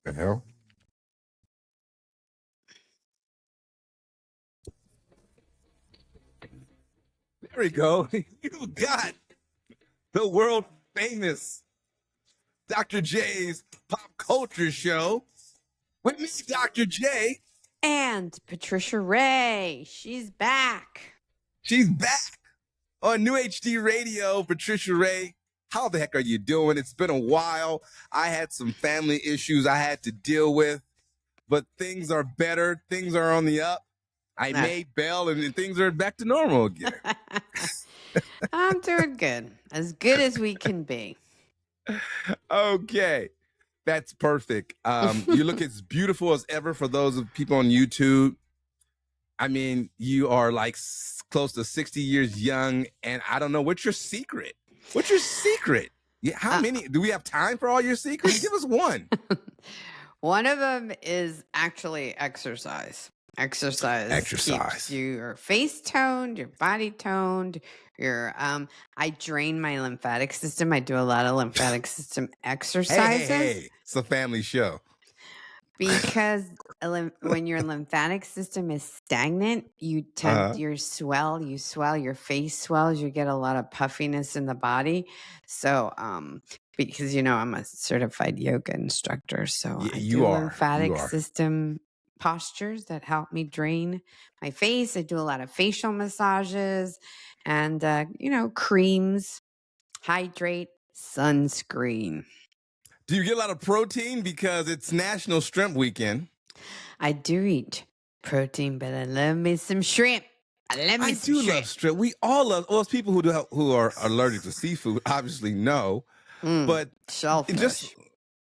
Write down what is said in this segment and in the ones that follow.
The hell? There we go. You got the world famous Dr. J's Pop Culture Show with me, Dr. J. And Patricia Ray, she's back. She's back on New HD Radio. Patricia Ray, how the heck are you doing? It's been a while. I had some family issues I had to deal with, but things are better. Things are on the up. I made bail and things are back to normal again. I'm doing good as we can be. Okay. That's perfect. You look as beautiful as ever for those of people on YouTube. I mean, you are like close to 60 years young, and I don't know, what's your secret? What's your secret? Yeah, how many? Do we have time for all your secrets? Give us one. One of them is actually exercise. Exercise keeps your face toned, your body toned, I drain my lymphatic system. I do a lot of lymphatic system exercises. Hey, it's a family show. Because when your lymphatic system is stagnant, you swell, your face swells, you get a lot of puffiness in the body. So, because I'm a certified yoga instructor, so I do lymphatic system postures that help me drain my face. I do a lot of facial massages and creams, hydrate, sunscreen. Do you get a lot of protein because it's National Shrimp Weekend? I do eat protein, but I love me some shrimp. I do love shrimp. We all love. Well, people who are allergic to seafood obviously know, but shellfish.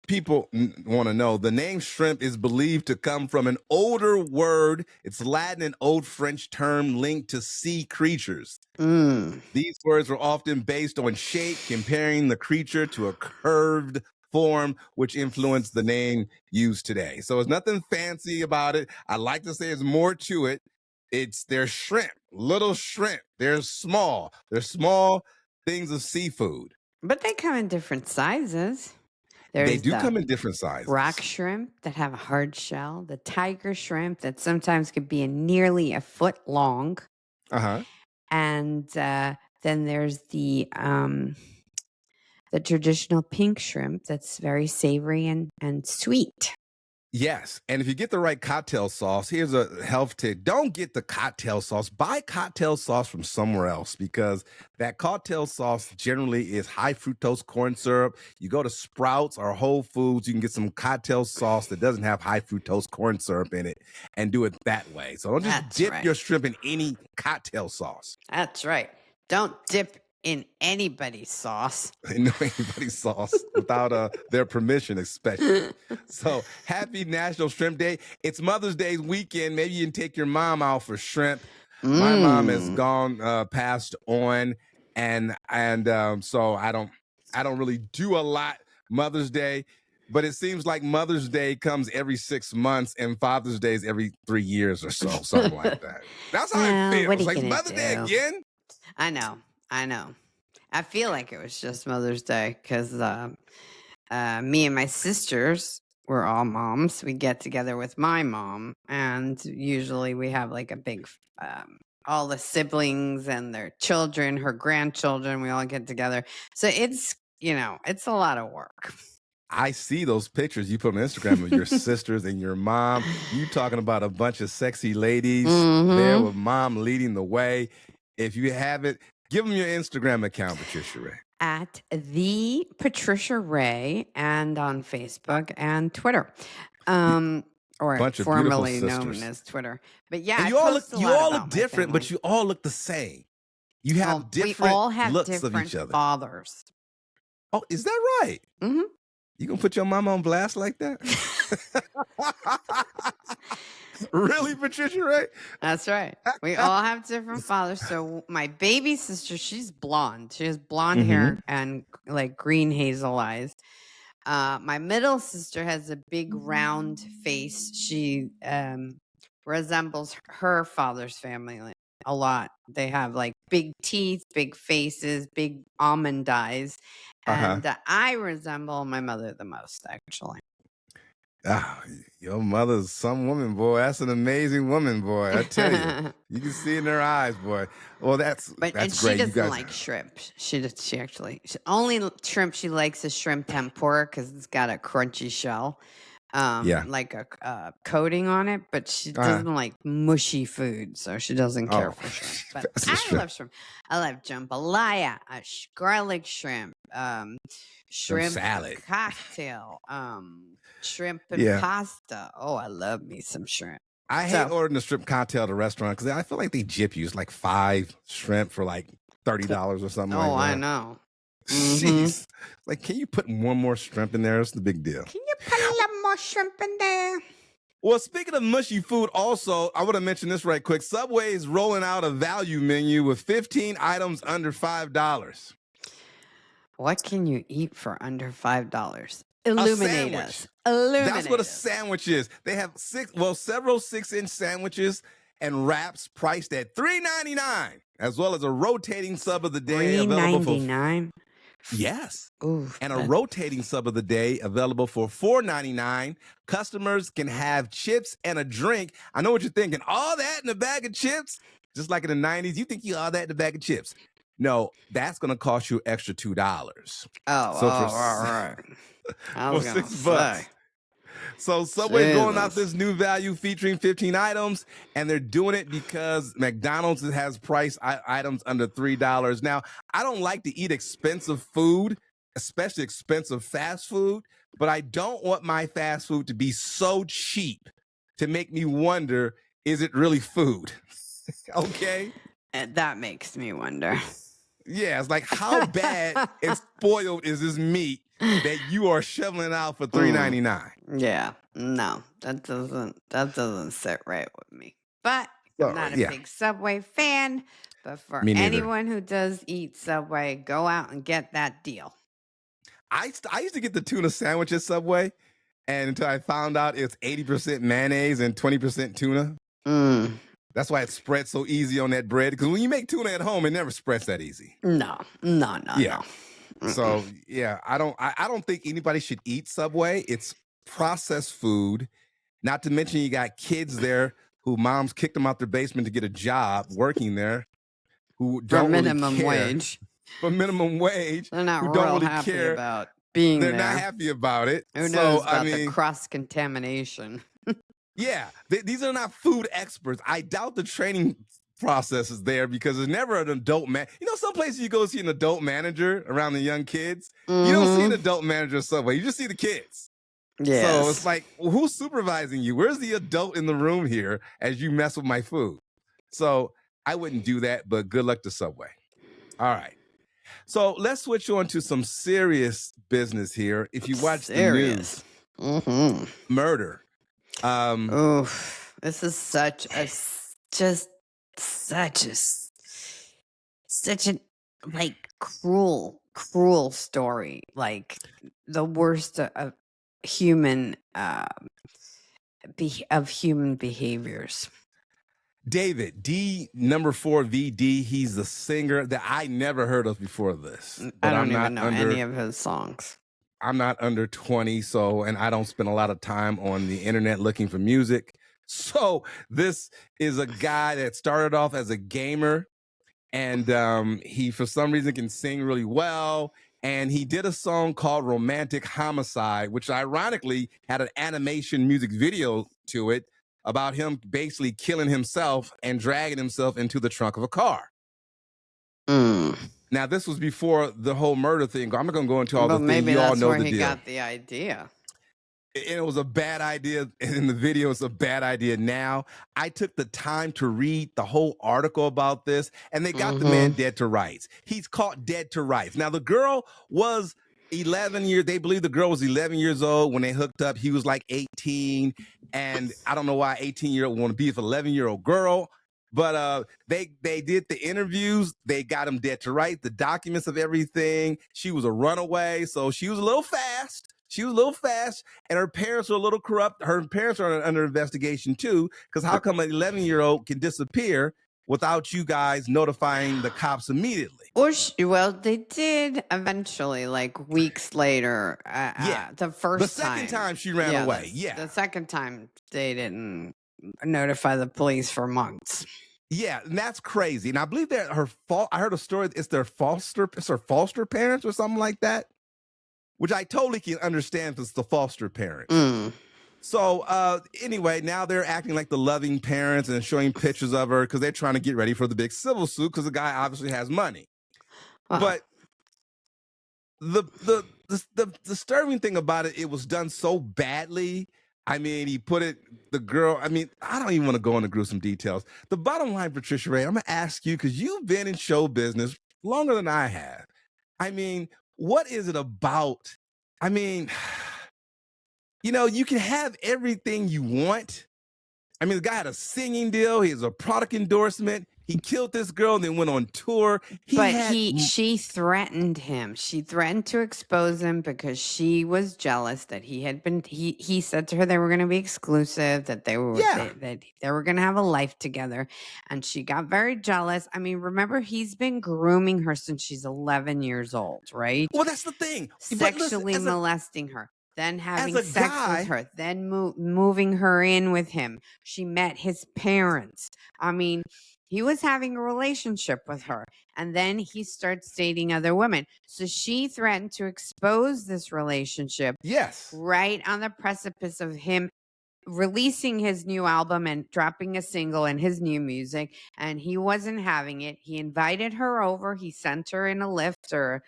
People want to know, the name shrimp is believed to come from an older word. It's Latin and Old French term linked to sea creatures. These words were often based on shape, comparing the creature to a curved form, which influenced the name used today. So there's nothing fancy about it. I like to say there's more to it. They're shrimp, little shrimp. They're small things of seafood. But they come in different sizes. They do come in different sizes. Rock shrimp that have a hard shell, the tiger shrimp that sometimes could be nearly a foot long. And then there's the traditional pink shrimp that's very savory and sweet. Yes. And if you get the right cocktail sauce, here's a health tip. Don't get the cocktail sauce. Buy cocktail sauce from somewhere else, because that cocktail sauce generally is high fructose corn syrup. You go to Sprouts or Whole Foods, you can get some cocktail sauce that doesn't have high fructose corn syrup in it and do it that way. So don't just dip your shrimp in any cocktail sauce. That's right. Don't dip in anybody's sauce. Anybody's sauce without their permission, especially. So happy National Shrimp Day. It's Mother's Day weekend. Maybe you can take your mom out for shrimp. My mom has gone passed on, and so I don't really do a lot Mother's Day, but it seems like Mother's Day comes every 6 months and Father's Day is every 3 years or so, something like that. That's how it feels. Like Mother's Day again. I know. I feel like it was just Mother's Day because me and my sisters, we're all moms. We get together with my mom, and usually we have like a big, all the siblings and their children, her grandchildren, we all get together. So it's a lot of work. I see those pictures you put on Instagram of your sisters and your mom. You talking about a bunch of sexy ladies there with mom leading the way. If you haven't, give them your Instagram account, Patricia Ray. At the Patricia Ray, and on Facebook and Twitter, or formerly known as Twitter. But yeah, you all look different, but you all look the same. You have different we all have looks different of each other. Fathers. Oh, is that right? You gonna put your mama on blast like that? Really, Patricia Ray? That's right. We all have different fathers. So my baby sister, she's blonde. She has blonde hair and like green hazel eyes. My middle sister has a big round face. She resembles her father's family a lot. They have like big teeth, big faces, big almond eyes. And I resemble my mother the most, actually. Ah, your mother's some woman, boy. That's an amazing woman, boy. I tell you, you can see in her eyes, boy. Well, that's And she great. You doesn't guys, like shrimp. Only shrimp she likes is shrimp tempura because it's got a crunchy shell, yeah. like a coating on it. But she Uh, doesn't like mushy food, so she doesn't care oh, for shrimp. But that's a I shrimp. love shrimp. I love jambalaya, garlic shrimp, Shrimp shrimp salad. cocktail, shrimp and Yeah. pasta. Oh, I love me some shrimp. I hate ordering a shrimp cocktail at a restaurant because I feel like they gyp you. It's like 5 shrimp for like $30 or something like that. Oh, I know. Jeez. Like, can you put one more shrimp in there? It's the big deal. Can you put a little more shrimp in there? Well, speaking of mushy food, also, I want to mention this right quick. Subway is rolling out a value menu with 15 items under $5. What can you eat for under $5? Illuminate us. Illuminate That's what a us. sandwich is. They have several 6-inch sandwiches and wraps priced at $3.99, as well as a rotating sub of the day available for $3.99. Yes. Ooh, and a rotating sub of the day available for $4.99. Customers can have chips and a drink. I know what you're thinking. All that in a bag of chips? Just like in the 90s, you think you all that in a bag of chips. No, that's going to cost you extra $2. Oh, so all right. I was for $6. So Subway's rolling out this new value featuring 15 items, and they're doing it because McDonald's has price items under $3. Now, I don't like to eat expensive food, especially expensive fast food, but I don't want my fast food to be so cheap to make me wonder, is it really food? Okay? And that makes me wonder. Yeah, it's like, how bad and spoiled is this meat that you are shoveling out for $3.99? Yeah, no, that doesn't sit right with me. But I'm not a big Subway fan. But for anyone who does eat Subway, go out and get that deal. I used to get the tuna sandwich at Subway, and until I found out it's 80% mayonnaise and 20% tuna. That's why it spreads so easy on that bread. Because when you make tuna at home, it never spreads that easy. No. Yeah. So yeah, I don't think anybody should eat Subway. It's processed food. Not to mention you got kids there who moms kicked them out their basement to get a job working there, who don't for minimum really care. wage. For minimum wage. They're not who real don't really happy care about being They're there. not happy about it. Who knows about the cross contamination? Yeah, these are not food experts. I doubt the training process is there because there's never an adult man. You know, some places you go see an adult manager around the young kids. You don't see an adult manager at Subway. You just see the kids. Yes. So it's like, well, who's supervising you? Where's the adult in the room here as you mess with my food? So I wouldn't do that, but good luck to Subway. All right. So let's switch on to some serious business here. If you watch the news, murder. This is such a like cruel story. Like the worst of human human behaviors. David D number 4 VD. He's the singer that I never heard of before this. I don't even know any of his songs. I'm not under 20, and I don't spend a lot of time on the internet looking for music. So this is a guy that started off as a gamer, and he, for some reason, can sing really well. And he did a song called Romantic Homicide, which ironically had an animation music video to it about him basically killing himself and dragging himself into the trunk of a car. Now, this was before the whole murder thing. I'm not going to go into all the things. Maybe you all that's know where the he deal. got the idea. And it was a bad idea. And in the video, it's a bad idea now. I took the time to read the whole article about this, and they got the man dead to rights. He's caught dead to rights. Now, the girl was 11 years. They believe the girl was 11 years old when they hooked up. He was like 18. And I don't know why 18-year-old want to be with an 11-year-old girl. But they did the interviews. They got him dead to rights, the documents of everything. She was a runaway, so she was a little fast. And her parents were a little corrupt. Her parents are under investigation too, because how come an 11-year-old can disappear without you guys notifying the cops immediately. Well, they did eventually, like weeks later. The second time she ran away. The second time they didn't notify the police for months. Yeah, and that's crazy. And I believe that I heard a story. It's her foster parents or something like that, which I totally can understand if it's the foster parents. So anyway, now they're acting like the loving parents and showing pictures of her because they're trying to get ready for the big civil suit because the guy obviously has money. But the disturbing thing about it, it was done so badly. I mean, the girl, I don't even want to go into gruesome details. The bottom line, Patricia Ray, I'm going to ask you, because you've been in show business longer than I have. I mean, what is it about? I mean, you can have everything you want. I mean, the guy had a singing deal. He has a product endorsement. He killed this girl and then went on tour. She threatened him. She threatened to expose him because she was jealous that he had been. He said to her they were going to be exclusive, that they were that they were going to have a life together, and she got very jealous. I mean, remember, he's been grooming her since she's 11 years old, right? Well, that's the thing. Sexually molesting her. Then having sex with her, then moving her in with him. She met his parents. I mean, he was having a relationship with her, and then he starts dating other women. So she threatened to expose this relationship. Yes. Right on the precipice of him releasing his new album and dropping a single and his new music, and he wasn't having it. He invited her over. He sent her in a Lyft or,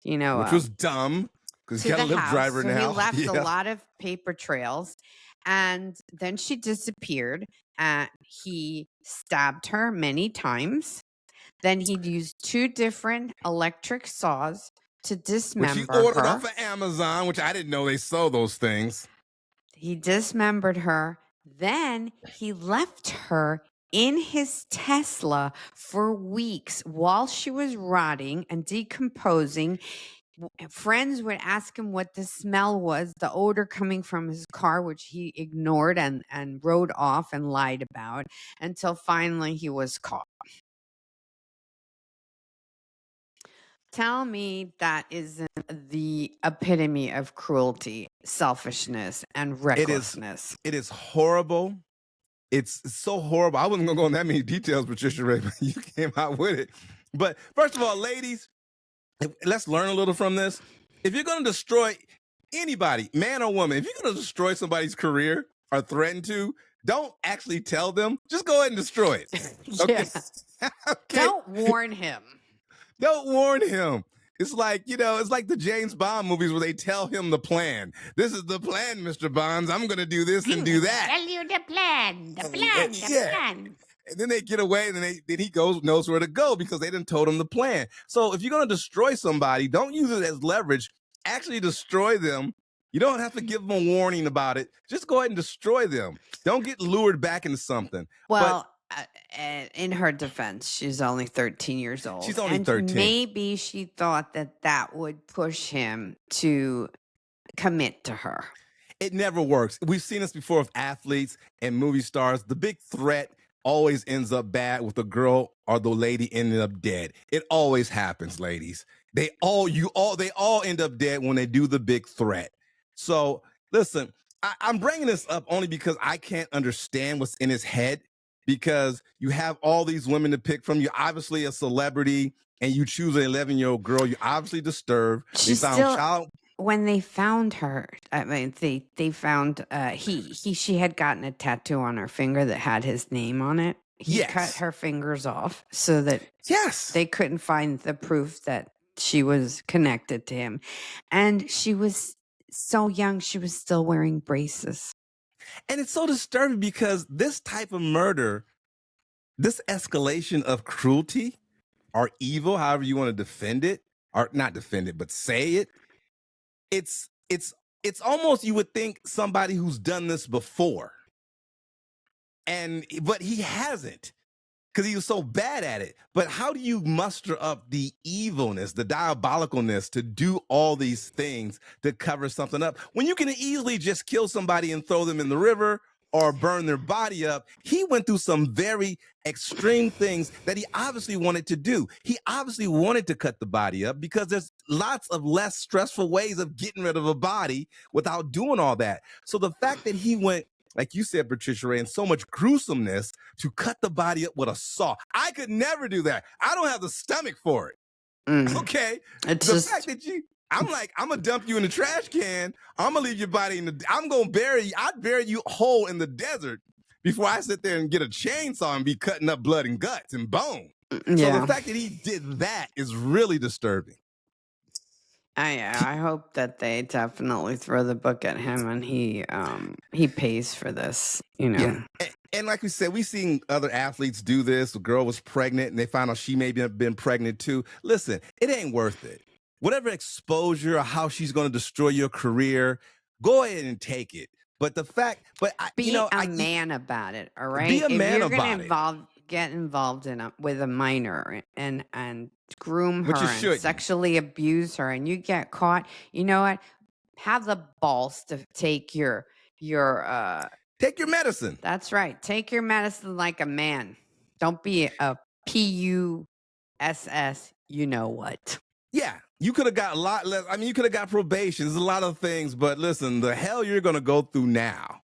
which was dumb. To the house. So he left a lot of paper trails, and then she disappeared. He stabbed her many times. Then he used 2 different electric saws to dismember her. Which he ordered off of Amazon, which I didn't know they sell those things. He dismembered her. Then he left her in his Tesla for weeks while she was rotting and decomposing. Friends would ask him what the smell was, the odor coming from his car, which he ignored and rode off and lied about until finally he was caught. Tell me that isn't the epitome of cruelty, selfishness, and recklessness. It is horrible. It's so horrible. I wasn't going to go in that many details, Patricia Ray, but you came out with it. But first of all, ladies, let's learn a little from this. If you're going to destroy anybody, man or woman, if you're going to destroy somebody's career or threaten to, don't actually tell them. Just go ahead and destroy it. Okay? Okay. Don't warn him. Don't warn him. It's like, it's like the James Bond movies where they tell him the plan. This is the plan, Mr. Bonds. I'm going to do this and do that. Tell you the plan. The plan. And then they get away, and then he knows where to go because they done told him the plan. So if you're going to destroy somebody, don't use it as leverage. Actually destroy them. You don't have to give them a warning about it. Just go ahead and destroy them. Don't get lured back into something. Well, in her defense, she's only 13 years old. She's only 13. Maybe she thought that would push him to commit to her. It never works. We've seen this before with athletes and movie stars. The big threat always ends up bad with the girl or the lady ending up dead. It always happens, ladies. They all end up dead when they do the big threat. So listen, I'm bringing this up only because I can't understand what's in his head, because you have all these women to pick from. You're obviously a celebrity and you choose an 11-year-old girl. You're obviously disturbed. When they found her, I mean, they found she had gotten a tattoo on her finger that had his name on it. He cut her fingers off so that they couldn't find the proof that she was connected to him. And she was so young, she was still wearing braces. And it's so disturbing because this type of murder, this escalation of cruelty or evil, however you want to defend it, or not defend it, but say it, it's almost, you would think, somebody who's done this before. But he hasn't, because he was so bad at it. But how do you muster up the evilness, the diabolicalness to do all these things to cover something up when you can easily just kill somebody and throw them in the river or burn their body up. He went through some very extreme things that he obviously wanted to do. He obviously wanted to cut the body up because there's lots of less stressful ways of getting rid of a body without doing all that. So the fact that he went, like you said, Patricia Ray, and so much gruesomeness to cut the body up with a saw. I could never do that. I don't have the stomach for it. Okay. It's the just fact that I'm gonna dump you in the trash can. I'm gonna leave your body I'm gonna bury you. I'd bury you whole in the desert before I sit there and get a chainsaw and be cutting up blood and guts and bone. yeah. So the fact that he did that is really disturbing. I hope that they definitely throw the book at him and he pays for this, you know. Yeah. And like we said, we've seen other athletes do this. A girl was pregnant and they found out she maybe have been pregnant too. Listen, it ain't worth it. Whatever exposure or how she's going to destroy your career, go ahead and take it. But the fact, be a man about it, all right? Be a man about it. If you're going to get involved with a minor and groom her and sexually abuse her, and you get caught, you know what? Have the balls to take your take your medicine. That's right. Take your medicine like a man. Don't be a PUSS. You know what? Yeah, you could have got a lot less. I mean, you could have got probation. There's a lot of things, but listen, the hell you're going to go through now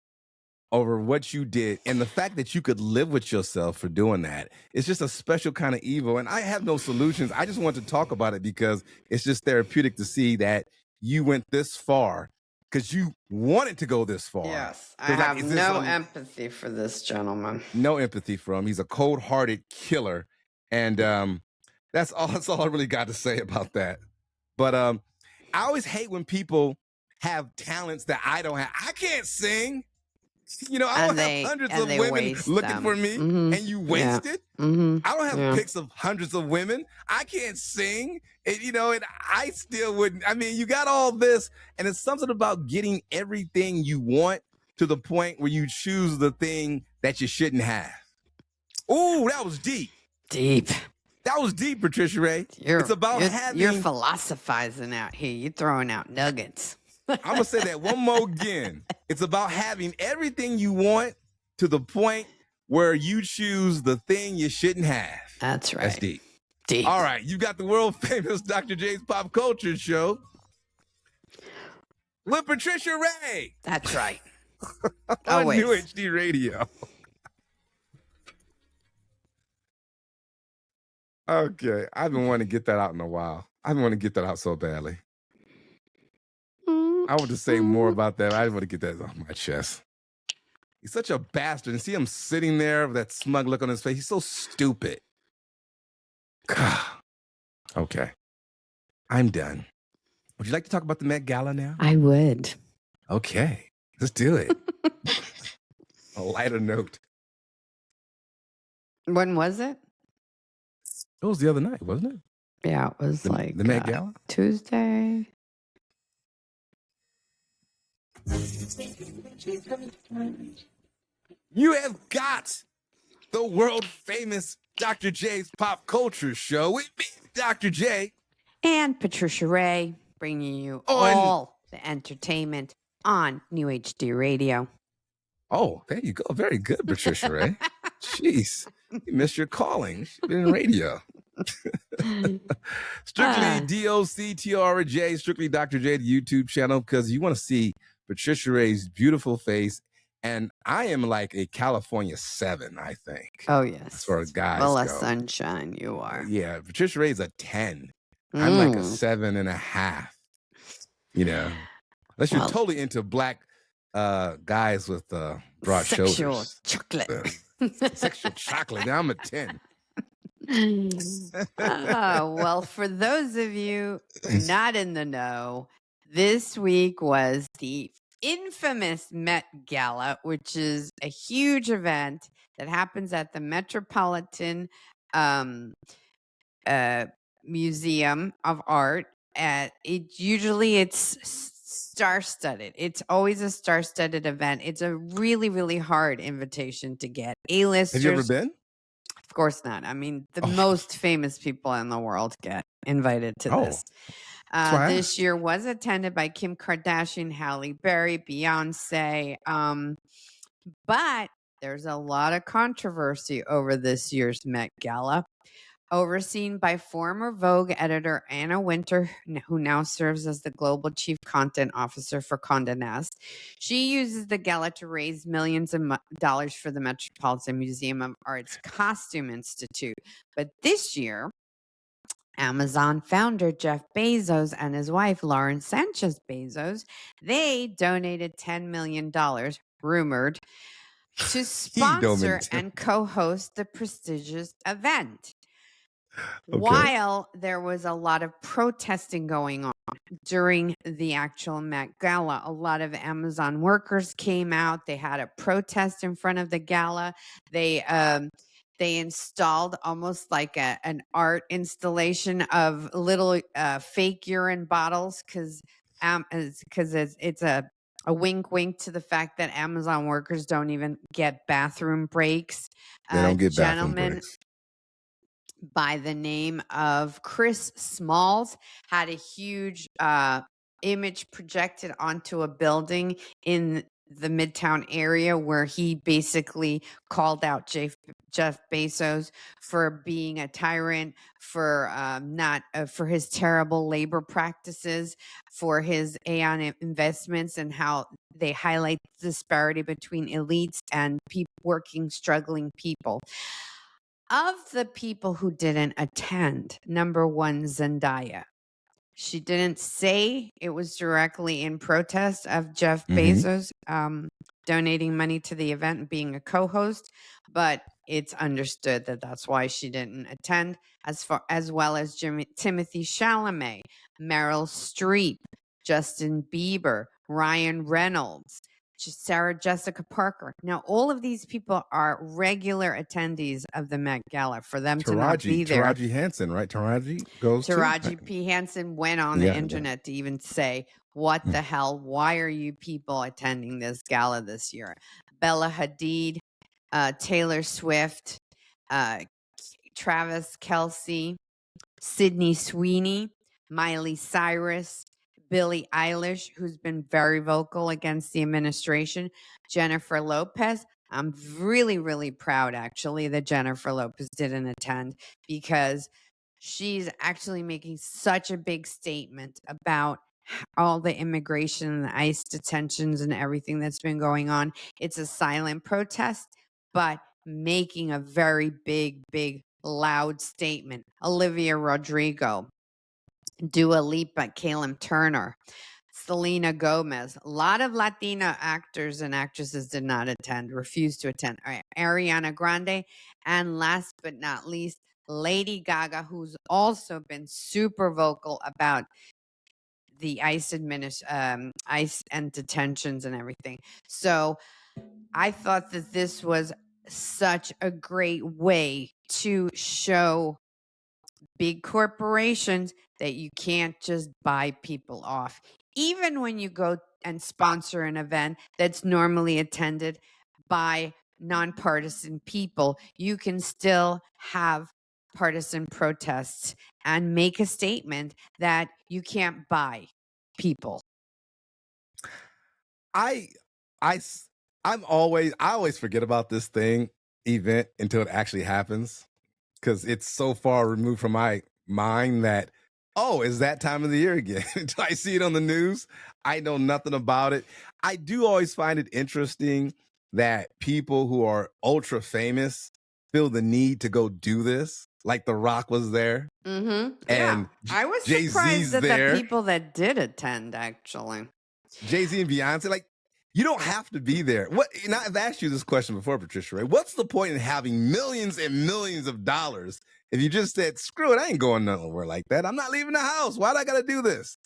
over what you did, and the fact that you could live with yourself for doing that, it's just a special kind of evil. And I have no solutions. I just want to talk about it because it's just therapeutic to see that you went this far because you wanted to go this far. Yes, I have no empathy for this gentleman. No empathy for him. He's a cold-hearted killer, and that's all I really got to say about that. But I always hate when people have talents that I don't have. I can't sing. You know, I don't have hundreds of women looking for me, and you waste it. I don't have pics of hundreds of women. I can't sing, and you know, and I still wouldn't. I mean, you got all this, and it's something about getting everything you want to the point where you choose the thing that you shouldn't have. Ooh, that was deep. Deep. That was deep, Patricia Ray. It's about having. You're philosophizing out here. You're throwing out nuggets. I'm going to say that one more again. It's about having everything you want to the point where you choose the thing you shouldn't have. That's right. That's deep. Deep. All right. You got the world famous Dr. J's Pop Culture Show with Patricia Ray. That's right. On New HD Radio. Okay. I've been wanting to get that out in a while. I've been wanting to get that out so badly. I want to say more about that. I want to get that off my chest. He's such a bastard. And see him sitting there with that smug look on his face. He's so stupid. Okay. I'm done. Would you like to talk about the Met Gala now? I would. Okay. Let's do it. A lighter note. When was it? It was the other night, wasn't it? Yeah, it was the Met Gala? Tuesday. You have got the world famous Dr. J's Pop Culture Show with me, Dr. J. And Patricia Ray, bringing you all the entertainment on New HD Radio. Oh, there you go. Very good, Patricia Ray. Jeez, you missed your calling. She's been in radio. Strictly DOCTRJ, Strictly Dr. J, the YouTube channel, because you want to see Patricia Ray's beautiful face. And I am like a California 7, I think. Oh, yes. As far as guys go. a sunshine you are. Yeah, Patricia Ray's a 10. I'm like a 7.5. You know, unless you're totally into black guys with broad shoulders. Chocolate. Sexual chocolate. Now I'm a 10. Well, for those of you not in the know, this week was the infamous Met Gala, which is a huge event that happens at the Metropolitan Museum of Art. It's star-studded. It's always a star-studded event. It's a really, really hard invitation to get. A-listers. Have you ever been? Of course not. I mean, the most famous people in the world get invited to this. This year was attended by Kim Kardashian, Halle Berry, Beyonce, But there's a lot of controversy over this year's Met Gala. Overseen by former Vogue editor Anna Winter, who now serves as the global chief content officer for Condé Nast. She uses the gala to raise millions of dollars for the Metropolitan Museum of Art's Costume Institute. But this year, Amazon founder Jeff Bezos and his wife Lauren Sanchez Bezos, they donated $10 million, rumored, to sponsor and co-host the prestigious event. Okay. While there was a lot of protesting going on during the actual Met Gala, a lot of Amazon workers came out. They had a protest in front of the gala. They installed almost like an art installation of little fake urine bottles because it's a wink wink to the fact that Amazon workers don't even get bathroom breaks. They don't get bathroom breaks. By the name of Chris Smalls had a huge image projected onto a building in the Midtown area where he basically called out Jeff Bezos for being a tyrant, for for his terrible labor practices, for his Aeon investments, and how they highlight the disparity between elites and struggling people. Of the people who didn't attend, number one, Zendaya. She didn't say it was directly in protest of Jeff Bezos donating money to the event and being a co-host, but it's understood that that's why she didn't attend, as well as Timothy Chalamet, Meryl Streep, Justin Bieber, Ryan Reynolds, Sarah Jessica Parker. Now, all of these people are regular attendees of the Met Gala. For them to not be there, Taraji Henson, right? Taraji P. Henson went on the internet to even say, "What the hell? Why are you people attending this gala this year?" Bella Hadid, Taylor Swift, Travis Kelce, Sydney Sweeney, Miley Cyrus, Billie Eilish, who's been very vocal against the administration, Jennifer Lopez. I'm really, really proud, actually, that Jennifer Lopez didn't attend because she's actually making such a big statement about all the immigration and the ICE detentions and everything that's been going on. It's a silent protest, but making a very big, loud statement. Olivia Rodrigo, Dua Lipa, Caleb Turner, Selena Gomez. A lot of Latina actors and actresses did not attend, refused to attend. Ariana Grande, and last but not least, Lady Gaga, who's also been super vocal about the ICE and detentions and everything. So I thought that this was such a great way to show big corporations that you can't just buy people off. Even when you go and sponsor an event that's normally attended by nonpartisan people, you can still have partisan protests and make a statement that you can't buy people. I always forget about this event until it actually happens, because it's so far removed from my mind that, oh, is that time of the year again? I see it on the news. I know nothing about it. I do always find it interesting that people who are ultra famous feel the need to go do this. Like The Rock was there. And I was surprised at the people that did attend, actually. Jay-Z and Beyonce, like, you don't have to be there. And I've asked you this question before, Patricia Ray. What's the point in having millions and millions of dollars if you just said, screw it, I ain't going nowhere like that. I'm not leaving the house. Why do I got to do this?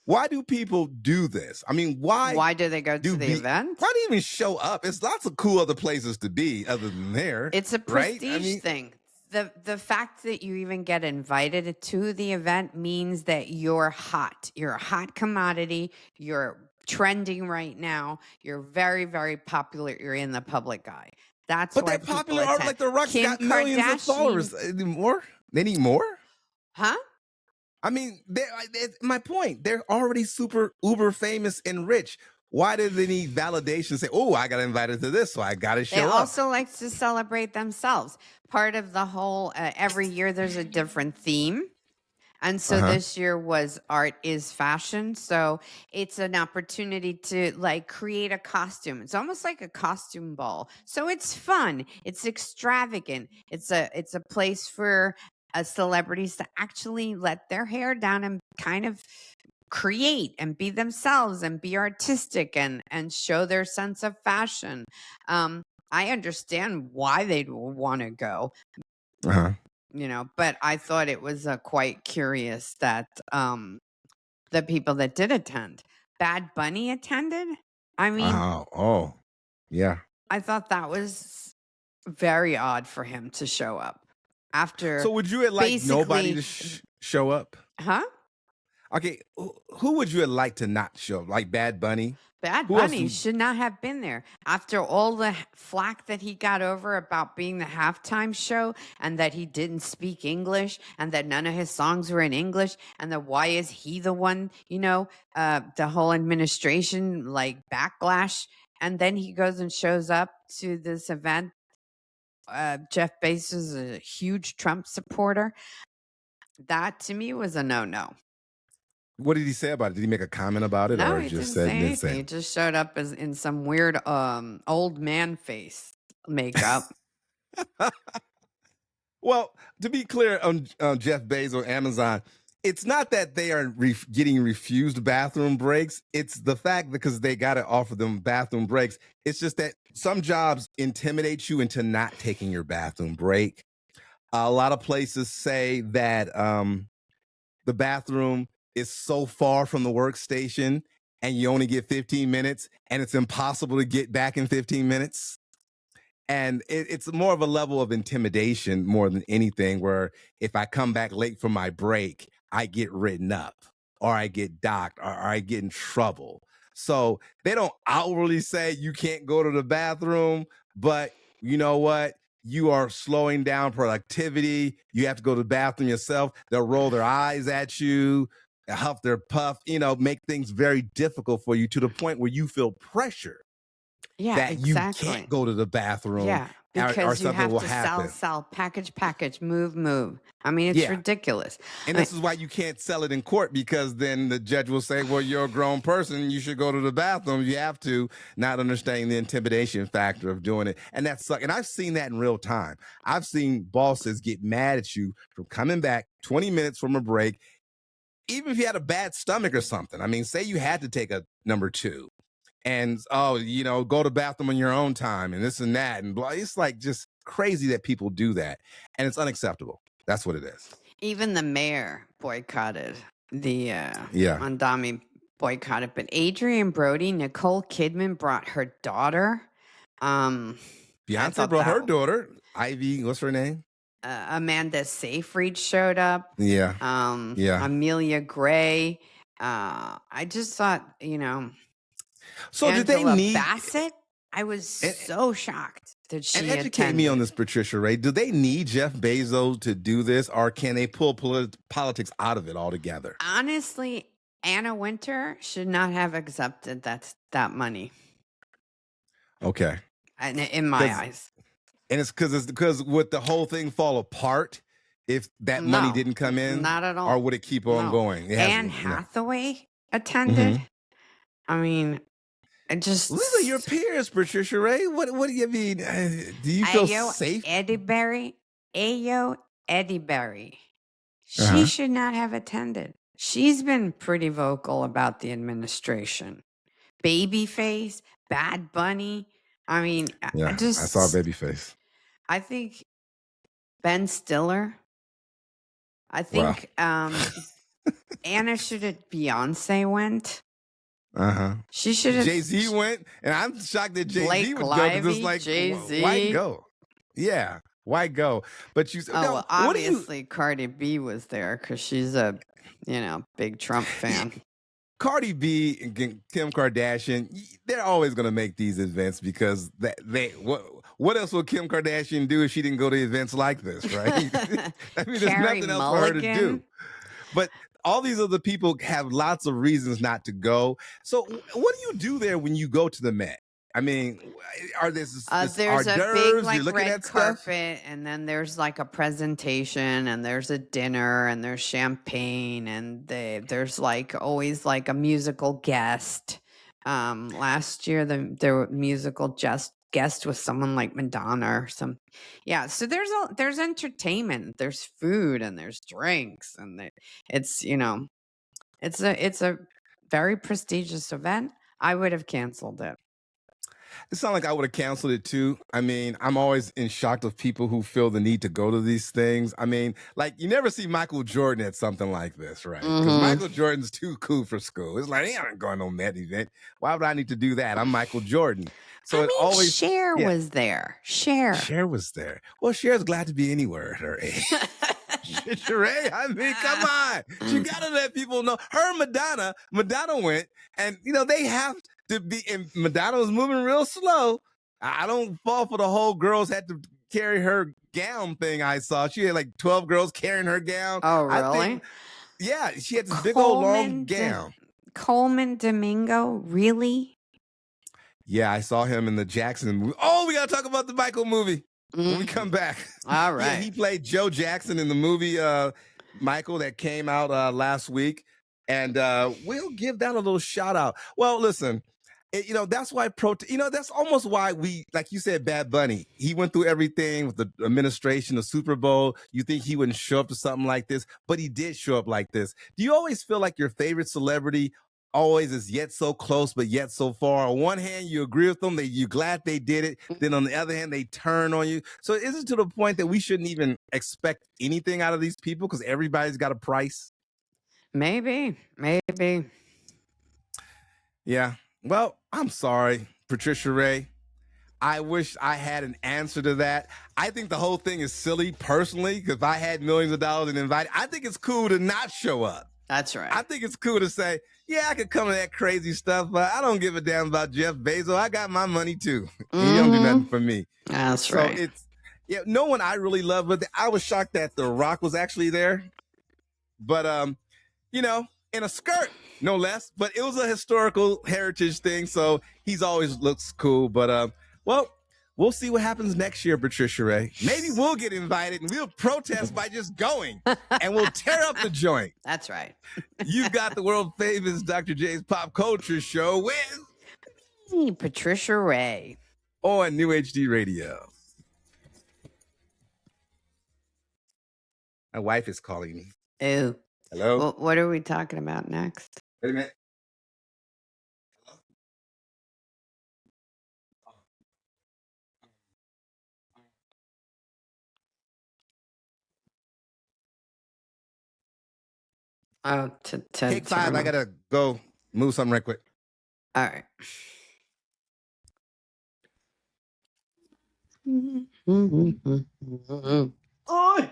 Why do people do this? I mean, why do they go to the event? Why do you even show up? It's lots of cool other places to be other than there. It's a prestige thing. The fact that you even get invited to the event means that you're hot. You're a hot commodity. You're trending right now. You're very, very popular. You're in the public eye. That's why they're popular. Like The Rock's got millions of followers. They need more? Huh? I mean, my point. They're already super uber famous and rich. Why do they need validation? Say, oh, I got invited to this, so I got to show They up. also like to celebrate themselves. Part of the whole, every year there's a different theme. And so this year was art is fashion. So it's an opportunity to like create a costume. It's almost like a costume ball. So it's fun. It's extravagant. It's a place for celebrities to actually let their hair down and kind of create and be themselves and be artistic and show their sense of fashion. I understand why they'd want to go. You know, but I thought it was quite curious that the people that did attend, Bad Bunny attended. I mean, oh, yeah. I thought that was very odd for him to show up after. So would you have liked nobody to show up? Huh? Okay, who would you have liked to not show up? Like Bad Bunny? Bad Bunny should not have been there after all the flack that he got over about being the halftime show and that he didn't speak English and that none of his songs were in English and that why is he the one, you know, the whole administration like backlash. And then he goes and shows up to this event. Jeff Bezos is a huge Trump supporter. That to me was a no-no. What did he say about it? Did he make a comment about it? No, or he just didn't say anything. He just showed up as in some weird old man face makeup. Well, to be clear on Jeff Bezos, Amazon, it's not that they are getting refused bathroom breaks. It's the fact because they got to offer them bathroom breaks. It's just that some jobs intimidate you into not taking your bathroom break. A lot of places say that the bathroom is so far from the workstation and you only get 15 minutes and it's impossible to get back in 15 minutes. And it's more of a level of intimidation more than anything, where if I come back late for my break, I get written up or I get docked or I get in trouble. So they don't outwardly say you can't go to the bathroom, but you know what? You are slowing down productivity. You have to go to the bathroom yourself. They'll roll their eyes at you, huff their puff, you know, make things very difficult for you to the point where you feel pressure. Yeah, that exactly. You can't go to the bathroom. Yeah, because you have to sell, package, move. I mean, it's ridiculous. And this is why you can't sell it in court, because then the judge will say, well, you're a grown person. You should go to the bathroom. You have to, not understanding the intimidation factor of doing it. And that's sucks. And I've seen that in real time. I've seen bosses get mad at you for coming back 20 minutes from a break, even if you had a bad stomach or something. I mean, say you had to take a number 2. And, oh, you know, go to the bathroom on your own time and this and that and blah. It's like just crazy that people do that. And it's unacceptable. That's what it is. Even the mayor boycotted the Mondami boycotted. But Adrian Brody, Nicole Kidman brought her daughter. Beyonce brought her daughter. Ivy, what's her name? Amanda Seyfried showed up. Yeah. Amelia Gray. I just thought, you know. So Angela did they need Bassett? I was so shocked that she educate attended. me on this, Patricia Ray. Do they need Jeff Bezos to do this, or can they pull politics out of it altogether? Honestly, Anna Wintour should not have accepted that money. Okay. In my eyes. And it's because would the whole thing fall apart if that money didn't come in? Not at all. Or would it keep on going? Anne Hathaway attended. Mm-hmm. I mean, these are your peers, Patricia Ray. What do you mean? Do you feel safe? Ayo Eddyberry. She should not have attended. She's been pretty vocal about the administration. Babyface, Bad Bunny. I mean, I saw Babyface. I think Ben Stiller. I think Anna should have. Beyonce went. She should have. Jay-Z went, and I'm shocked that Jay-Z would go. Just like Jay-Z. Why go? Yeah, why go? But you. Well, obviously Cardi B was there because she's a, big Trump fan. Cardi B and Kim Kardashian, they're always going to make these events because what else would Kim Kardashian do if she didn't go to events like this, right? I mean, there's nothing else for her to do. But all these other people have lots of reasons not to go. So what do you do there when you go to the Met? I mean, are this hors There's a big d'oeuvres? You're like looking red at stuff? carpet, and then there's like a presentation, and there's a dinner, and there's champagne, and there's like always like a musical guest. Last year the musical guest was someone like Madonna or some. Yeah, so there's entertainment, there's food, and there's drinks, and it's it's a very prestigious event. I would have canceled it. It sounds like I would have canceled it too. I mean, I'm always in shock of people who feel the need to go to these things. I mean, like you never see Michael Jordan at something like this, right? Because Michael Jordan's too cool for school. It's like, he ain't going to no Met event. Why would I need to do that? I'm Michael Jordan. So I mean, Cher was there. Cher was there. Well, Cher's glad to be anywhere at her age. Sheree, I mean, come on. You gotta let people know. Her and Madonna went, and they have to be, and Madonna was moving real slow. I don't fall for the whole girls had to carry her gown thing. I saw she had like 12 girls carrying her gown. Oh, really? Yeah, she had this big old long gown. Coleman Domingo, really? Yeah, I saw him in the Jackson movie. Oh, we gotta talk about the Michael movie when we come back. All right. Yeah, he played Joe Jackson in the movie Michael that came out last week, and we'll give that a little shout out. Well, listen, that's why that's almost why we, like you said, Bad Bunny. He went through everything with the administration, the Super Bowl. You think he wouldn't show up to something like this, but he did show up like this. Do you always feel like your favorite celebrity always is yet so close, but yet so far? On one hand, you agree with them, you're glad they did it. Then on the other hand, they turn on you. So is it to the point that we shouldn't even expect anything out of these people because everybody's got a price? Maybe. Yeah. Well, I'm sorry, Patricia Ray. I wish I had an answer to that. I think the whole thing is silly personally, because if I had millions of dollars and invited, I think it's cool to not show up. That's right. I think it's cool to say, yeah, I could come to that crazy stuff, but I don't give a damn about Jeff Bezos. I got my money too. He don't do nothing for me. That's right. So no one I really love, but I was shocked that The Rock was actually there. But in a skirt, no less. But it was a historical heritage thing, so he's always looks cool. But well, we'll see what happens next year, Patricia Ray. Maybe we'll get invited and we'll protest by just going, and we'll tear up the joint. That's right. You've got the world famous Dr. J's Pop Culture Show with Patricia Ray on New HD Radio. My wife is calling me. Ew. Hello? Well, what are we talking about next? Wait a minute. Oh, Take 5. I gotta go move something right quick. All right. Oh!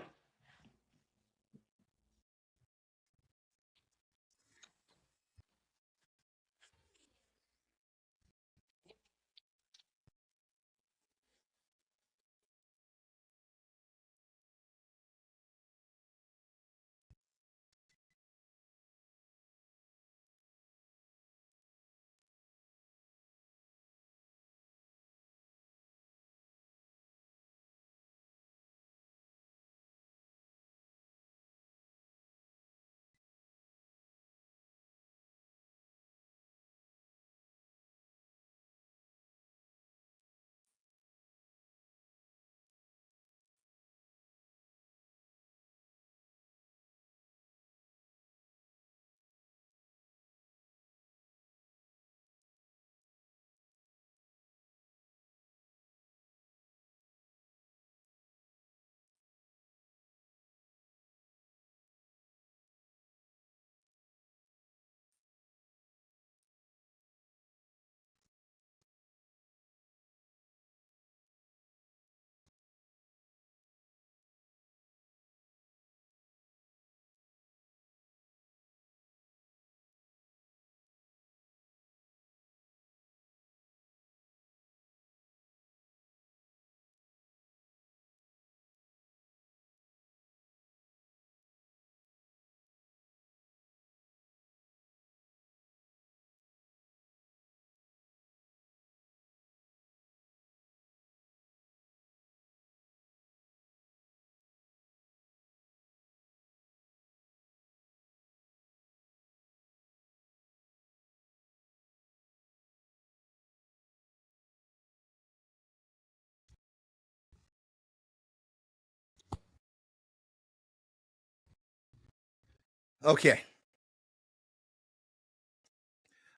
Okay.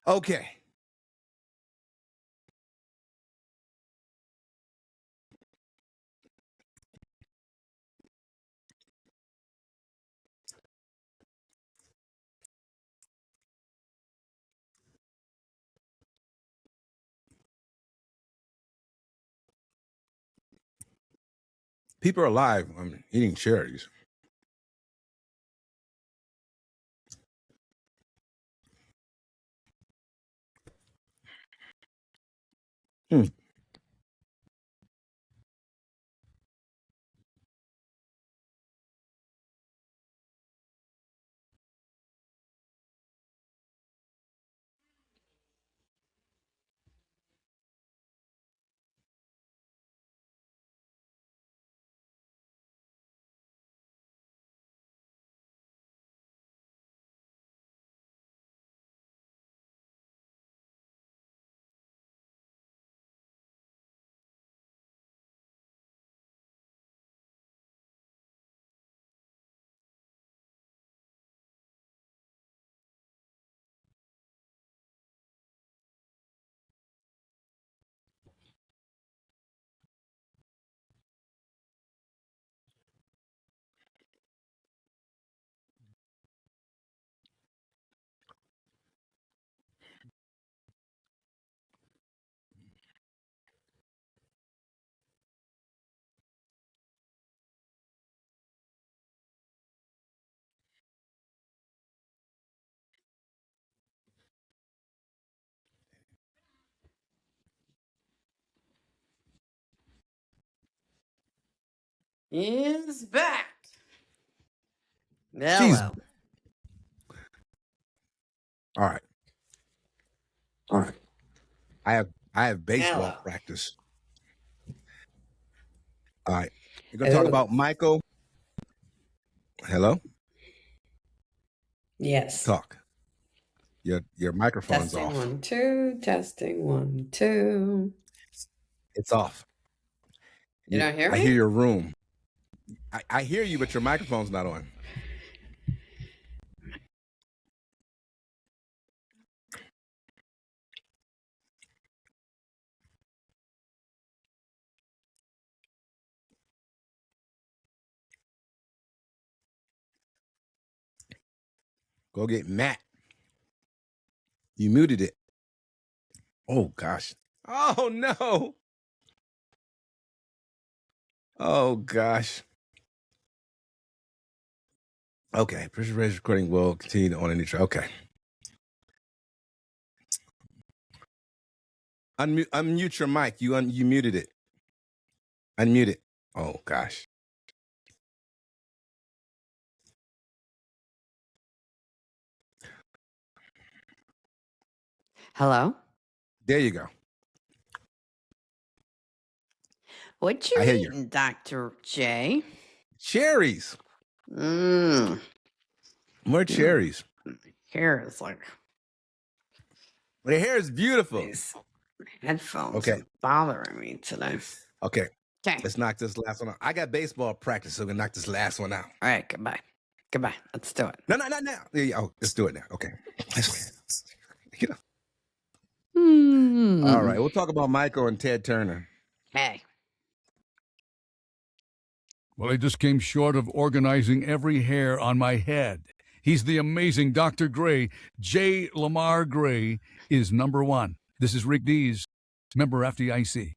Okay. People are alive. I'm eating cherries. Hmm. Is back. She's Hello. all right. All right. I have baseball Hello. practice. All right. You're gonna talk about Michael. Hello? Yes. Talk. Your microphone's Testing off. 1 2. Testing 1 2. It's off. You don't hear me? I hear your room. I hear you, but your microphone's not on. Go get Matt. You muted it. Oh gosh. Oh no. Oh gosh. Okay. Pressure raise recording will continue on in each. Okay. Unmute your mic. You muted it. Unmute it. Oh gosh. Hello? There you go. What you I hear you. eating, Dr. J? Cherries. Mmm. More cherries. Hair is like The hair is beautiful. these headphones Okay. are bothering me today. Okay. Okay. Let's knock this last one out. I got baseball practice, so we're gonna knock this last one out. All right. Goodbye. Goodbye. Let's do it. No, not now. Yeah, oh, let's do it now. Okay. Get up. All right. We'll talk about Michael and Ted Turner. Hey. Well, I just came short of organizing every hair on my head. He's the amazing Dr. Gray. J. Lamar Gray is number one. This is Rick Dees, member FDIC.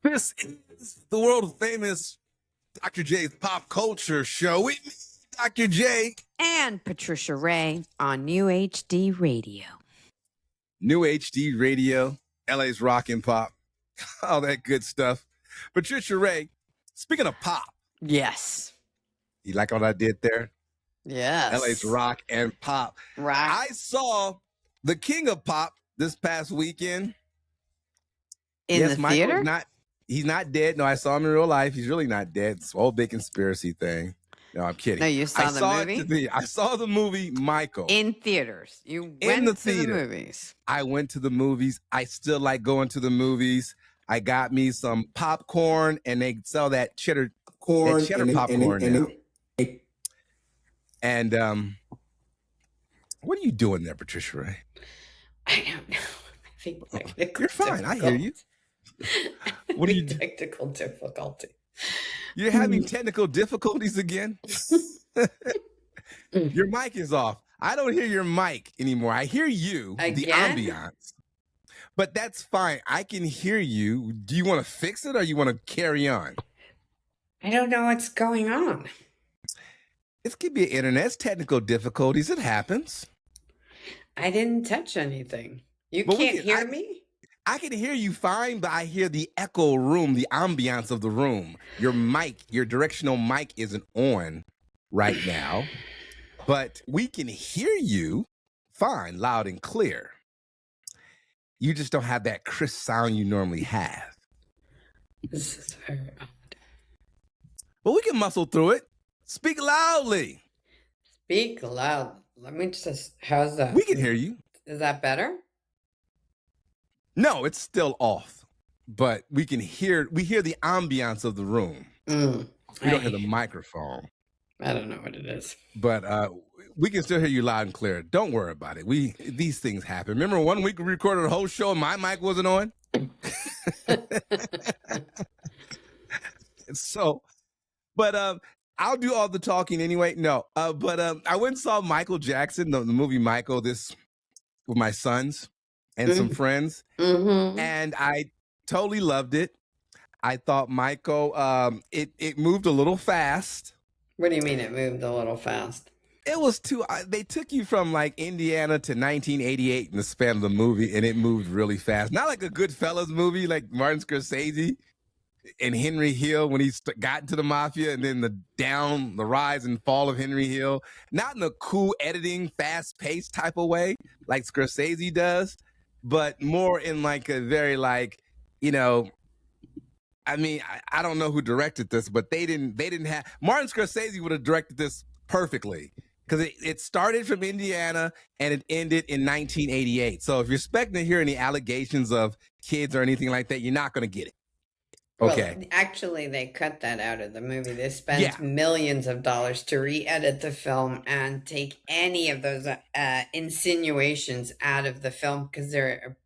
This is the world famous Dr. J's Pop Culture Show with me, Dr. J. And Patricia Ray on New HD Radio. New HD Radio, LA's Rock and Pop, all that good stuff. Patricia Ray, speaking of pop. Yes. You like what I did there? Yes. LA's Rock and Pop. Rock. I saw the King of Pop this past weekend. In the theater? He's not dead. No, I saw him in real life. He's really not dead. It's a whole big conspiracy thing. No, I'm kidding. No, you saw the movie? I saw the movie Michael. In theaters. You went to the movies. I went to the movies. I still like going to the movies. I got me some popcorn, and they sell that cheddar popcorn That cheddar popcorn now. and And what are you doing there, Patricia Ray? I don't know. I think technical You're fine. I hear you. What are you? Technical difficulty. You're having technical difficulties again? Your mic is off. I don't hear your mic anymore. I hear you, the Again? ambiance. But that's fine. I can hear you. Do you want to fix it or you want to carry on? I don't know what's going on. This could be internet's technical difficulties. It happens. I didn't touch anything. You But we can't can- hear I- me? I can hear you fine, but I hear the echo room, the ambiance of the room. Your mic, your directional mic isn't on right now, but we can hear you fine, loud and clear. You just don't have that crisp sound you normally have. This is very odd. But we can muscle through it. Speak loudly. Speak loud. Let me just, how's that? We can hear you. Is that better? No, it's still off, but we hear the ambiance of the room. We don't hear the microphone, I don't know what it is. but we can still hear you loud and clear. Don't worry about it. These things happen. Remember one week we recorded a whole show and my mic wasn't on? So, but I'll do all the talking anyway. No, but I went and saw Michael Jackson, the movie Michael, with my sons and some friends, and I totally loved it. I thought Michael, it moved a little fast. What do you mean it moved a little fast? It was too. They took you from like Indiana to 1988 in the span of the movie, and it moved really fast. Not like a Goodfellas movie, like Martin Scorsese and Henry Hill when he got into the mafia, and then the rise and fall of Henry Hill. Not in a cool editing, fast paced type of way like Scorsese does, but more in like a very like, I mean, I don't know who directed this, but they didn't have Martin Scorsese would have directed this perfectly because it started from Indiana and it ended in 1988. So if you're expecting to hear any allegations of kids or anything like that, you're not going to get it. Okay. Well, actually, they cut that out of the movie. They spent Yeah. millions of dollars to re-edit the film and take any of those insinuations out of the film because they're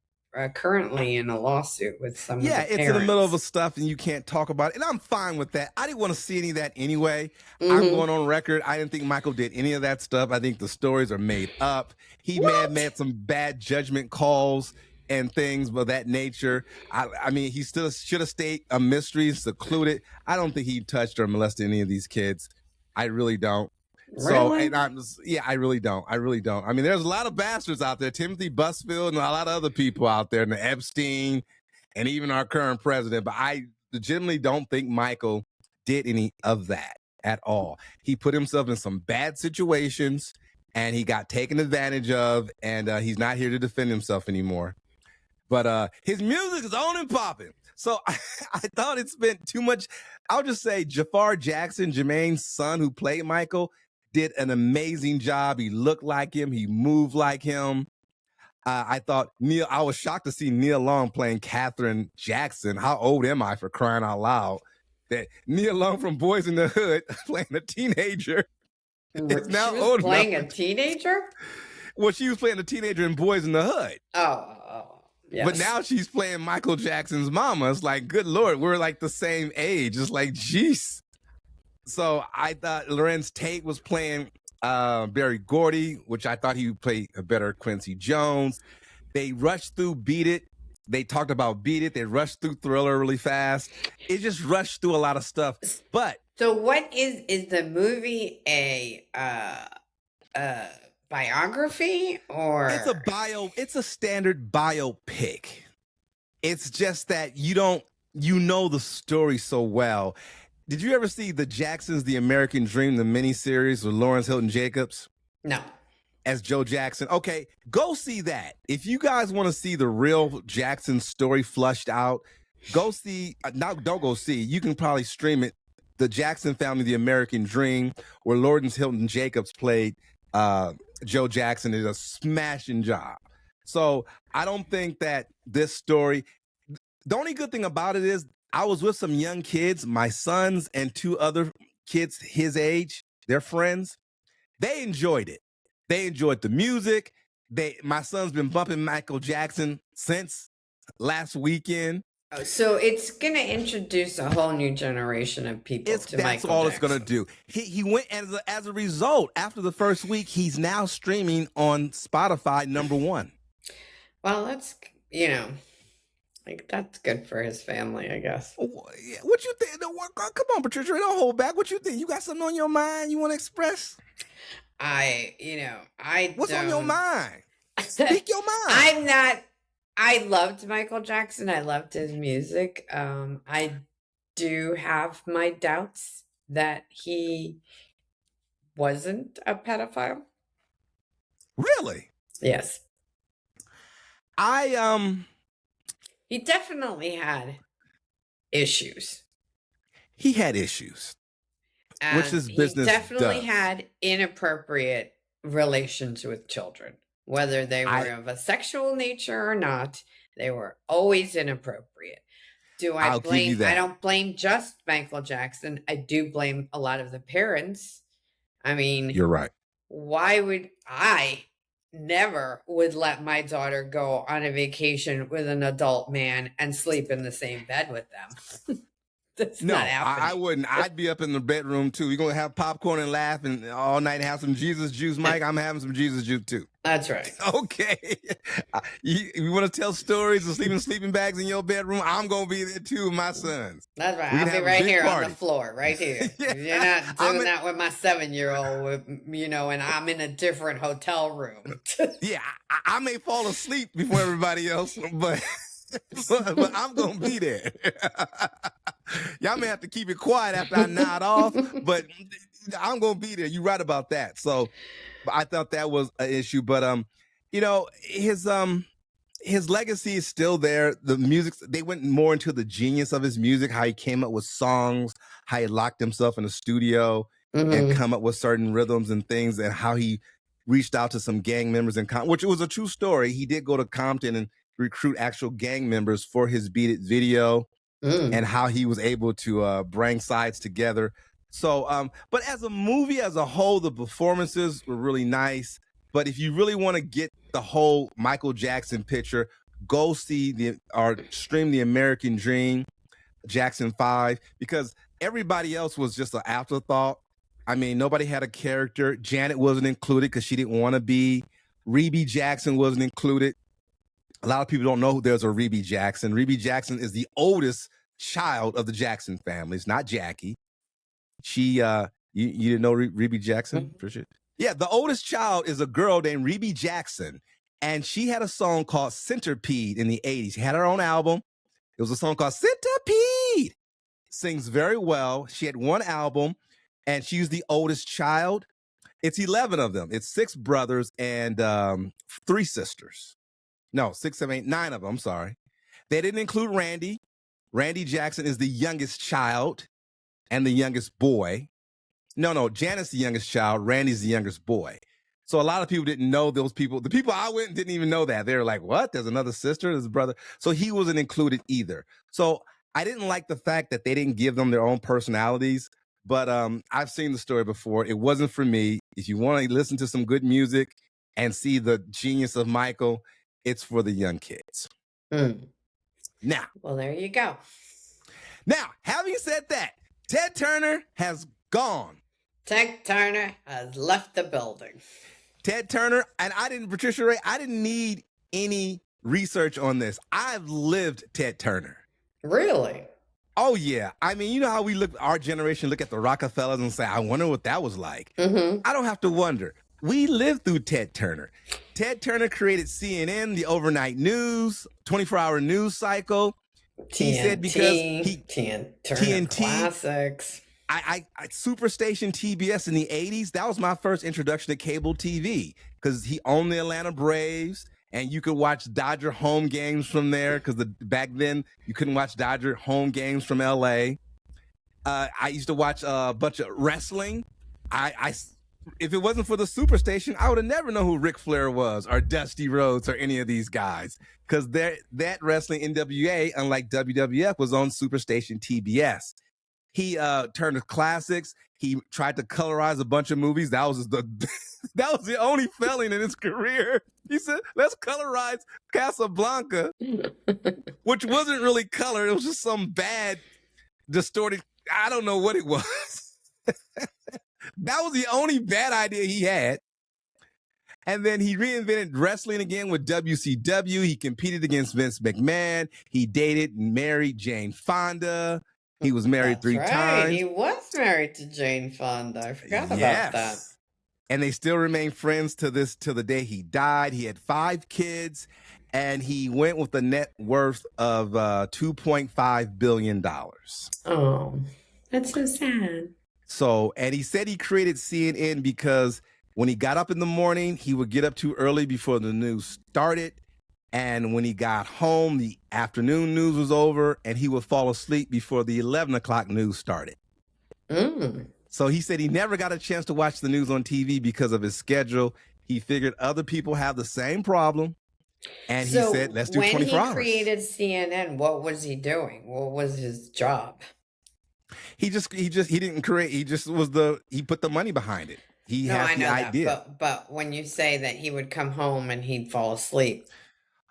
currently in a lawsuit with some Yeah, of the it's in the middle of parents. stuff and you can't talk about it. And I'm fine with that. I didn't want to see any of that anyway. I'm Mhm. going on record. I didn't think Michael did any of that stuff. I think the stories are made up. He may have made some bad judgment calls and things of that nature. I mean, he still should have stayed a mystery, secluded. I don't think he touched or molested any of these kids. I really don't. So, Really? and I really don't. I really don't. I mean, there's a lot of bastards out there, Timothy Busfield and a lot of other people out there, and the Epstein, and even our current president. But I legitimately don't think Michael did any of that at all. He put himself in some bad situations, and he got taken advantage of, and he's not here to defend himself anymore. But his music is on and popping. So I thought it spent too much. I'll just say Jafar Jackson, Jermaine's son who played Michael, did an amazing job. He looked like him. He moved like him. I thought I was shocked to see Nia Long playing Katherine Jackson. How old am I for crying out loud? That Nia Long from Boys in the Hood playing a teenager. Is now She was old playing enough. a teenager? Well, she was playing a teenager in Boys in the Hood. Oh, yes. But now she's playing Michael Jackson's mama. It's like, good Lord, we're like the same age. It's like, jeez. So I thought Lorenz Tate was playing Barry Gordy, which I thought he would play a better Quincy Jones. They rushed through Beat It. They talked about Beat It. They rushed through Thriller really fast. It just rushed through a lot of stuff. But So what is the movie a biography or it's a standard biopic. It's just that you know the story so well. Did you ever see The Jacksons, The American Dream, the miniseries with Lawrence Hilton Jacobs No. as Joe Jackson? Okay, go see that. If you guys want to see the real Jackson story flushed out, go see. Don't go see. You can probably stream it. The Jackson Family, The American Dream, where Lawrence Hilton Jacobs played Joe Jackson, did a smashing job. So I don't think that this story. The only good thing about it is I was with some young kids, my sons and 2 other kids his age, their friends. They enjoyed it. They enjoyed the music. My son's been bumping Michael Jackson since last weekend. So it's gonna introduce a whole new generation of people to That's Michael all Jackson. it's gonna do. He went as a result, after the first week, he's now streaming on Spotify #1. Well, that's like that's good for his family, I guess. What you think? Come on, Patricia, don't hold back. What you think? You got something on your mind you want to express? What's on your mind? Speak your mind. I loved Michael Jackson. I loved his music. I do have my doubts that he wasn't a pedophile. Really? Yes. He definitely had issues. He had issues. And which his business he definitely does. had inappropriate relations with children. Whether they were of a sexual nature or not, they were always inappropriate. I'll give you that. I don't blame just Michael Jackson. I do blame a lot of the parents. I mean, You're right. why would I never would let my daughter go on a vacation with an adult man and sleep in the same bed with them? That's No, not happening. I wouldn't. I'd be up in the bedroom too. You're gonna have popcorn and laugh and all night and have some Jesus juice, Mike. I'm having some Jesus juice too. That's right. Okay. You want to tell stories of sleeping bags in your bedroom? I'm gonna be there too with my sons. That's right. We can I'll be have a right big here party. on the floor, right here. Yeah. You're not doing that with my 7-year-old, and I'm in a different hotel room. Yeah, I may fall asleep before everybody else, but but I'm gonna be there. Y'all may have to keep it quiet after I nod off, but I'm gonna be there. You're right about that. So I thought that was an issue, but his legacy is still there. The music, they went more into the genius of his music, how he came up with songs, how he locked himself in a studio and come up with certain rhythms and things, and how he reached out to some gang members in which was a true story. He did go to Compton and recruit actual gang members for his Beat It video. And how he was able to bring sides together. So, but as a movie as a whole, the performances were really nice. But if you really want to get the whole Michael Jackson picture, go see or stream The American Dream, Jackson 5, because everybody else was just an afterthought. I mean, nobody had a character. Janet wasn't included because she didn't want to be. Rebe Jackson wasn't included. A lot of people don't know who there's a Rebe Jackson. Rebe Jackson is the oldest child of the Jackson family. It's not Jackie. She, you didn't know Rebe Jackson? For sure. Yeah, the oldest child is a girl named Rebe Jackson, and she had a song called Centipede in the 80s. She had her own album. It was a song called Centipede. Sings very well. She had one album, and she was the oldest child. It's 11 of them. It's 6 brothers and 3 sisters. No, 6, 7, 8, 9 of them. I'm sorry. They didn't include Randy. Randy Jackson is the youngest child and the youngest boy. No, Janet's the youngest child. Randy's the youngest boy. So a lot of people didn't know those people. The people I went didn't even know that. They were like, what? There's another sister, there's a brother. So he wasn't included either. So I didn't like the fact that they didn't give them their own personalities. But I've seen the story before. It wasn't for me. If you want to listen to some good music and see the genius of Michael, it's for the young kids. Now. Well, there you go. Now, having said that, Ted Turner has gone. Ted Turner has left the building. Ted Turner, and Patricia Ray, I didn't need any research on this. I've lived Ted Turner. Really? Oh, yeah. I mean, you know how our generation look at the Rockefellers and say, I wonder what that was like. I don't have to wonder. We lived through Ted Turner. Ted Turner created CNN, the overnight news, 24-hour news cycle. He said because TNT Classics. Superstation TBS in the 80s, that was my first introduction to cable TV because he owned the Atlanta Braves and you could watch Dodger home games from there because back then you couldn't watch Dodger home games from LA. I used to watch a bunch of wrestling. I if it wasn't for the Superstation, I would have never known who Ric Flair was or Dusty Rhodes or any of these guys. Because that wrestling NWA, unlike WWF, was on Superstation TBS. He turned to classics. He tried to colorize a bunch of movies. That was the only failing in his career. He said, let's colorize Casablanca, which wasn't really colored. It was just some bad, distorted, I don't know what it was. That was the only bad idea he had. And then he reinvented wrestling again with WCW. He competed against Vince McMahon. He dated and married Jane Fonda. He was married three times. He was married to Jane Fonda. I forgot about that. And they still remain friends to the day he died. He had 5 kids, and he went with a net worth of $2.5 billion. Oh, that's so sad. So, and he said he created CNN because when he got up in the morning, he would get up too early before the news started. And when he got home, the afternoon news was over, and he would fall asleep before the 11 o'clock news started. So he said he never got a chance to watch the news on TV because of his schedule. He figured other people have the same problem. And he said, let's do 24 hours. When he created CNN, what was he doing? What was his job? He didn't create. He put the money behind it. He had the idea. But when you say that he would come home and he'd fall asleep.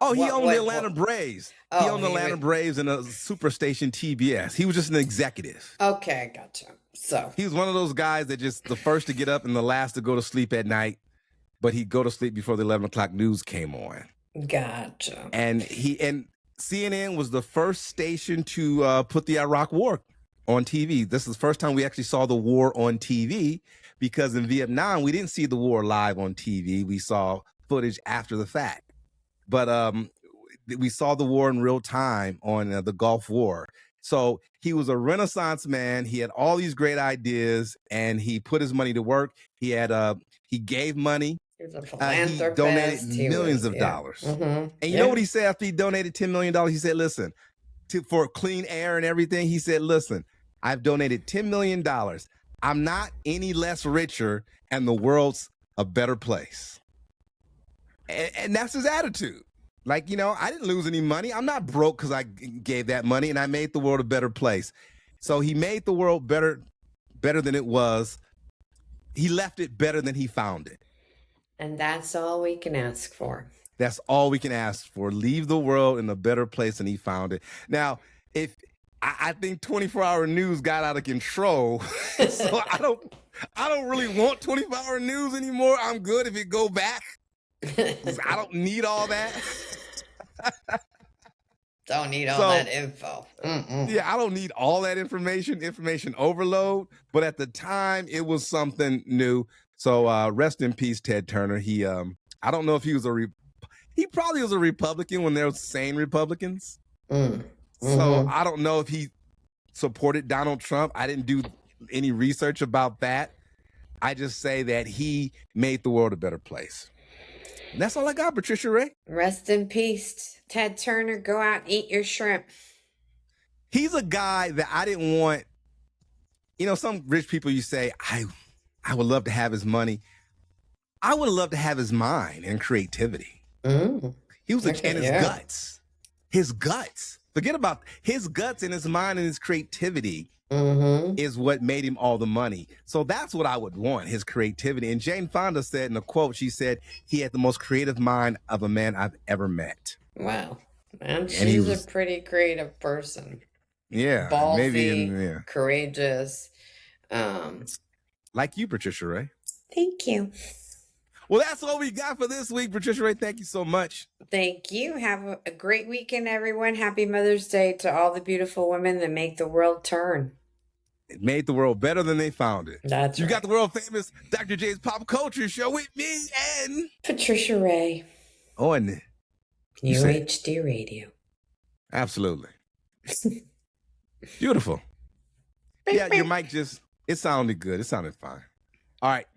Oh, he owned the Atlanta Braves. He owned the Atlanta Braves and a Superstation TBS. He was just an executive. Okay, gotcha. So he was one of those guys that just the first to get up and the last to go to sleep at night, but he'd go to sleep before the 11 o'clock news came on. Gotcha. And CNN was the first station to put the Iraq War on TV. This is the first time we actually saw the war on TV, because in Vietnam, we didn't see the war live on TV. We saw footage after the fact. But we saw the war in real time on the Gulf War. So he was a Renaissance man. He had all these great ideas, and he put his money to work. He gave money. He was a philanthropist. He donated millions of dollars. And you know what he said after he donated $10 million? He said, listen, for clean air and everything, he said, listen, I've donated $10 million. I'm not any less richer, and the world's a better place. And that's his attitude. Like, I didn't lose any money. I'm not broke because I gave that money, and I made the world a better place. So he made the world better than it was. He left it better than he found it. And that's all we can ask for. That's all we can ask for. Leave the world in a better place than he found it. Now, I think 24-hour news got out of control. So I don't really want 24-hour news anymore. I'm good if it go back. I don't need all that. Don't need all that info. Yeah, I don't need all that information overload. But at the time, it was something new. So rest in peace, Ted Turner. He, I don't know if he was he probably was a Republican when there was sane Republicans. So I don't know if he supported Donald Trump. I didn't do any research about that. I just say that he made the world a better place. And that's all I got, Patricia Ray. Rest in peace, Ted Turner. Go out and eat your shrimp. He's a guy that I didn't want. Some rich people, you say, I would love to have his money. I would love to have his mind and creativity. He was and his guts. His guts. Forget about his guts and his mind and his creativity is what made him all the money. So that's what I would want, his creativity. And Jane Fonda said in a quote, she said, he had the most creative mind of a man I've ever met. Wow. And she's a pretty creative person. Yeah. Ballsy, courageous. Like you, Patricia Ray. Thank you. Well, that's all we got for this week. Patricia Ray, thank you so much. Thank you. Have a great weekend, everyone. Happy Mother's Day to all the beautiful women that make the world turn. It made the world better than they found it. That's You got the world famous Dr. J's Pop Culture Show with me and Patricia Ray. Oh, and UHD Radio. Absolutely. Beautiful. Yeah, your mic it sounded good. It sounded fine. All right.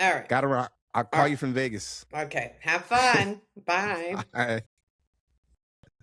All right. Got to rock. I'll call you from Vegas. Okay. Have fun. Bye. All right.